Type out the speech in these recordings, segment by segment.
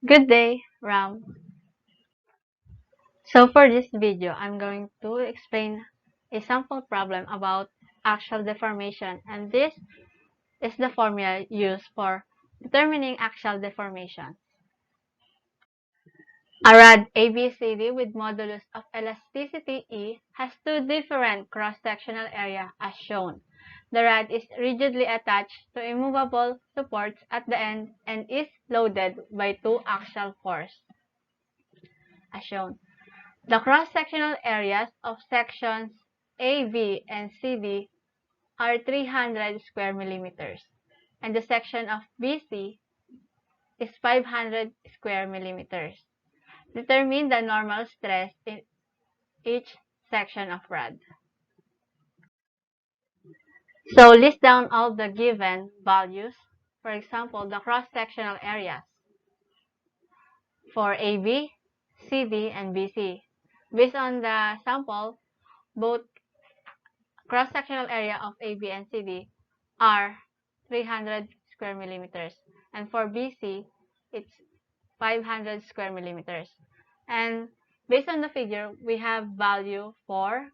Good day, Ram. So for this video, I'm going to explain a sample problem about axial deformation, and this is the formula used for determining axial deformation. A rod ABCD with modulus of elasticity E has two different cross-sectional areas as shown. The rod is rigidly attached to immovable supports at the end and is loaded by two axial forces as shown. The cross-sectional areas of sections AB and CD are 300 square millimeters, and the section of BC is 500 square millimeters. Determine the normal stress in each section of rod. So list down all the given values. For example, the cross-sectional areas for AB, CD, and BC. Based on the sample, both cross-sectional area of AB and CD are 300 square millimeters. And for BC, it's 500 square millimeters. And based on the figure, we have value for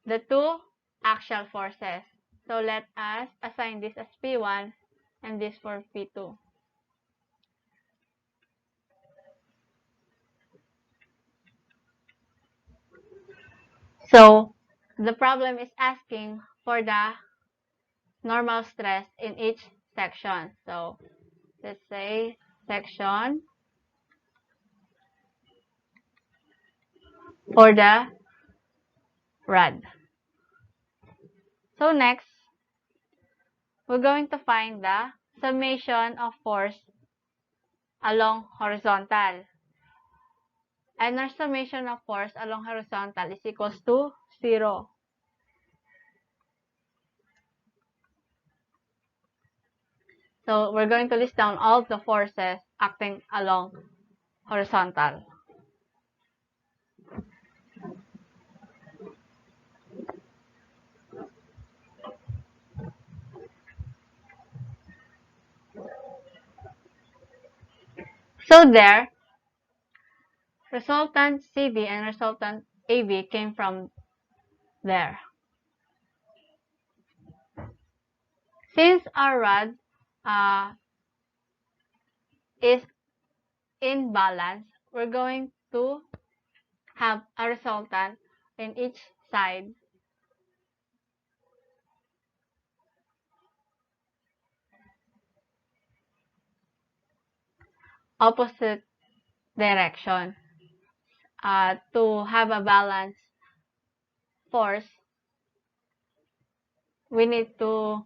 the two axial forces. So let us assign this as P1 and this for P2. So the problem is asking for the normal stress in each section. So let's say section for the rod. So next, we're going to find the summation of force along horizontal. And our summation of force along horizontal is equals to 0. So we're going to list down all the forces acting along horizontal. So there, resultant CD and resultant AB came from there. Since our rod is in balance, we're going to have a resultant in each side opposite direction. To have a balanced force, we need to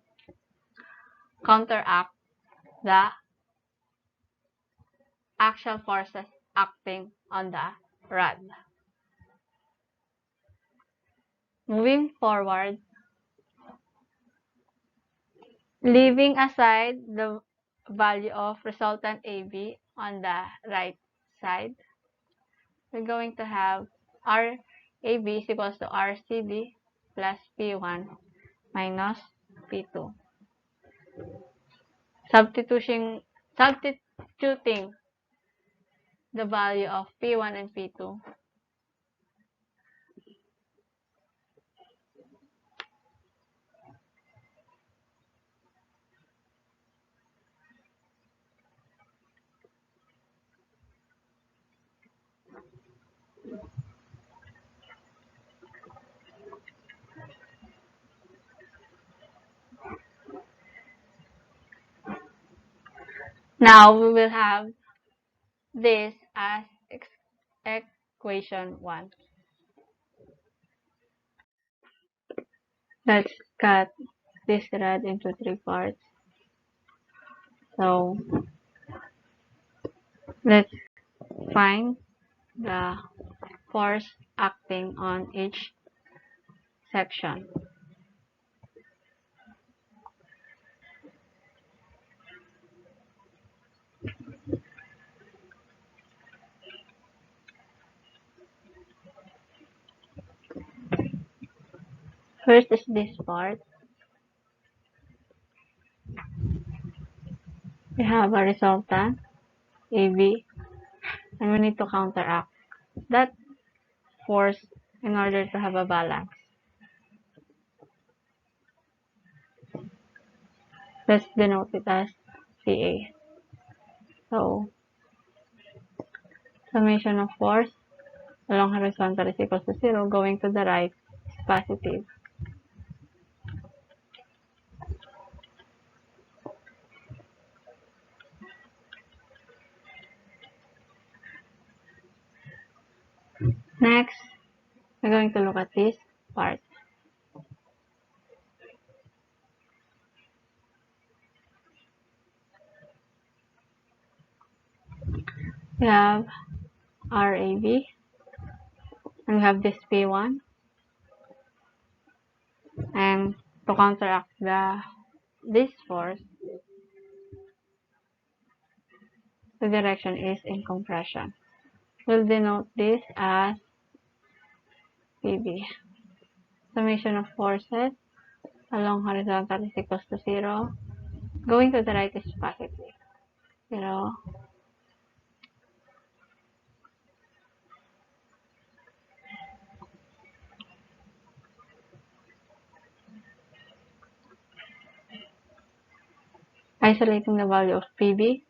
counteract the axial forces acting on the rod. Moving forward, leaving aside the value of resultant AB on the right side, we're going to have RAB is equals to RCD plus P1 minus P2. Substituting the value of P1 and P2. Now we will have this as equation 1. Let's cut this rod into 3 parts. So let's find the force acting on each section. First is this part. We have a resultant AB, and we need to counteract that force in order to have a balance. Let's denote it as CA. So, summation of force along horizontal is equal to 0, going to the right is positive. Next, we're going to look at this part. We have RAB, and we have this P1, and to counteract this force, the direction is in compression. We'll denote this as PB. Summation of forces along horizontal is equals to 0. Going to the right is positive. 0. Isolating the value of PB,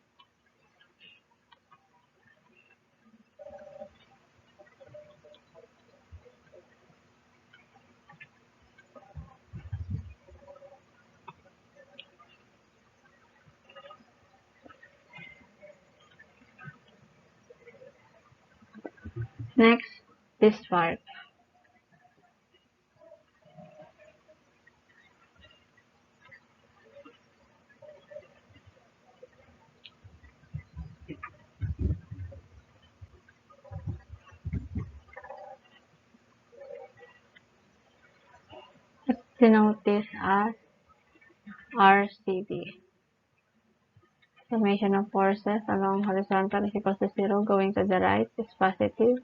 next, this part. Let's denote this as RCB. Summation of forces along horizontal is equal to 0. Going to the right is positive.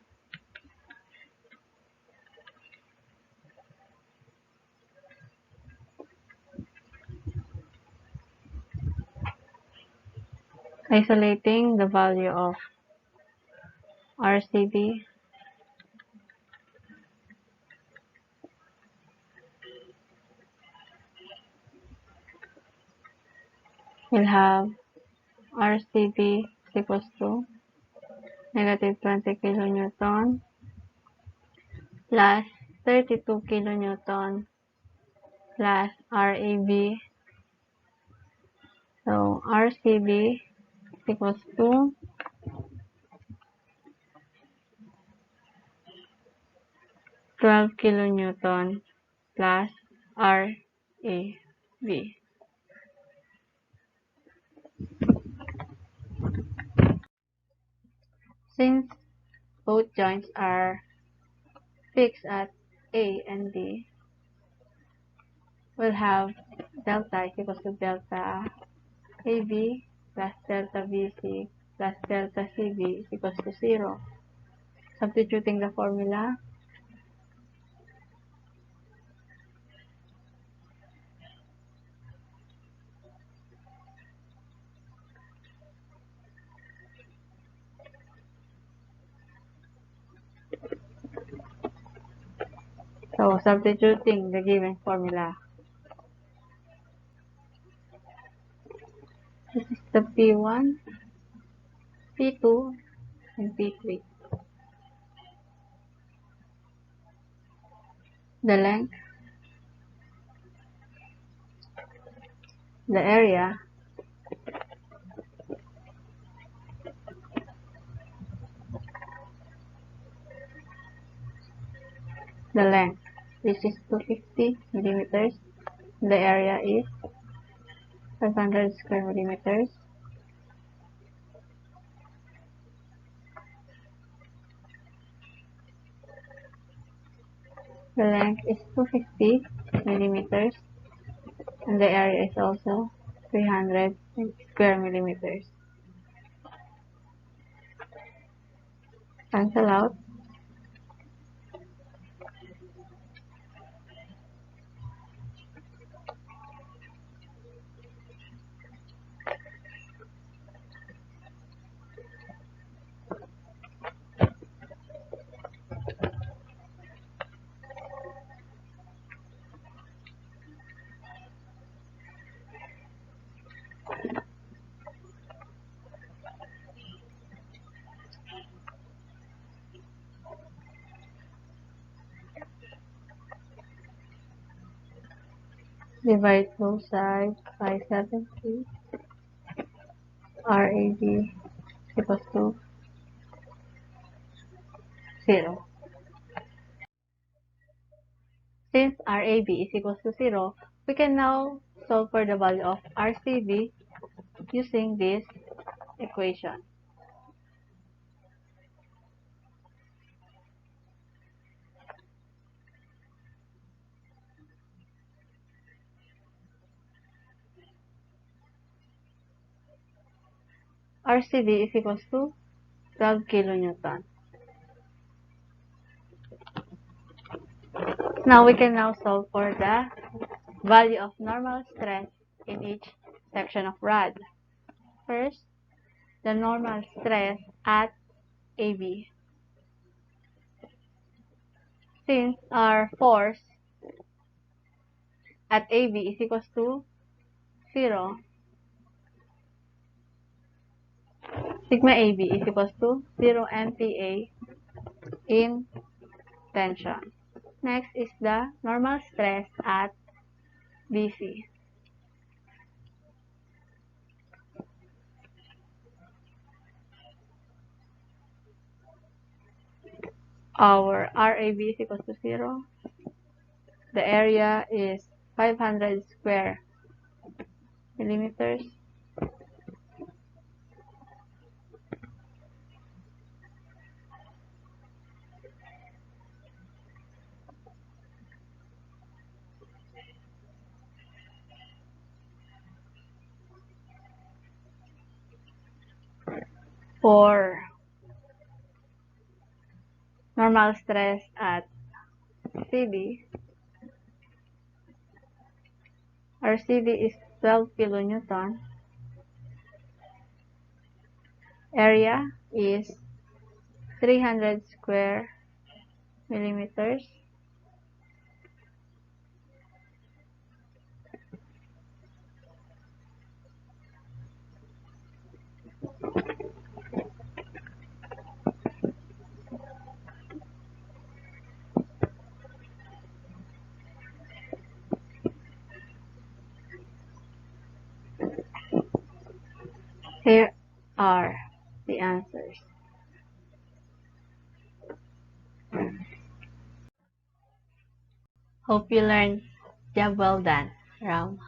Isolating the value of RCB, we'll have RCB is equals to negative 20 kilonewton plus 32 kilonewton plus RAB. So RCB is equals to 12 kilonewton plus RAB. Since both joints are fixed at A and B, we'll have delta is equals to delta AB plus delta BC plus delta CB is equals to 0. Substituting the formula, so substituting the given formula, this is the P1, P2, and P3. The length, the area, the length, which is 250 millimeters. The area is 500 square millimeters. The length is 250 millimeters, and the area is also 300 square millimeters. Cancel out. Divide both sides by 70. RAB equals to 0. Since RAB is equals to 0, we can now solve for the value of RCB using this equation. RCB is equals to 12 kilonewton. Now we can now solve for the value of normal stress in each section of rod. First, the normal stress at AB. Since our force at AB is equals to 0, sigma AB is equals to 0 MPa in tension. Next is the normal stress at BC. Our RAB is equals to 0. The area is 500 square millimeters. For normal stress at CD, our CD is 12 kilonewton. Area is 300 square millimeters. Here are the answers. Hope you learned. Job well done, Ram.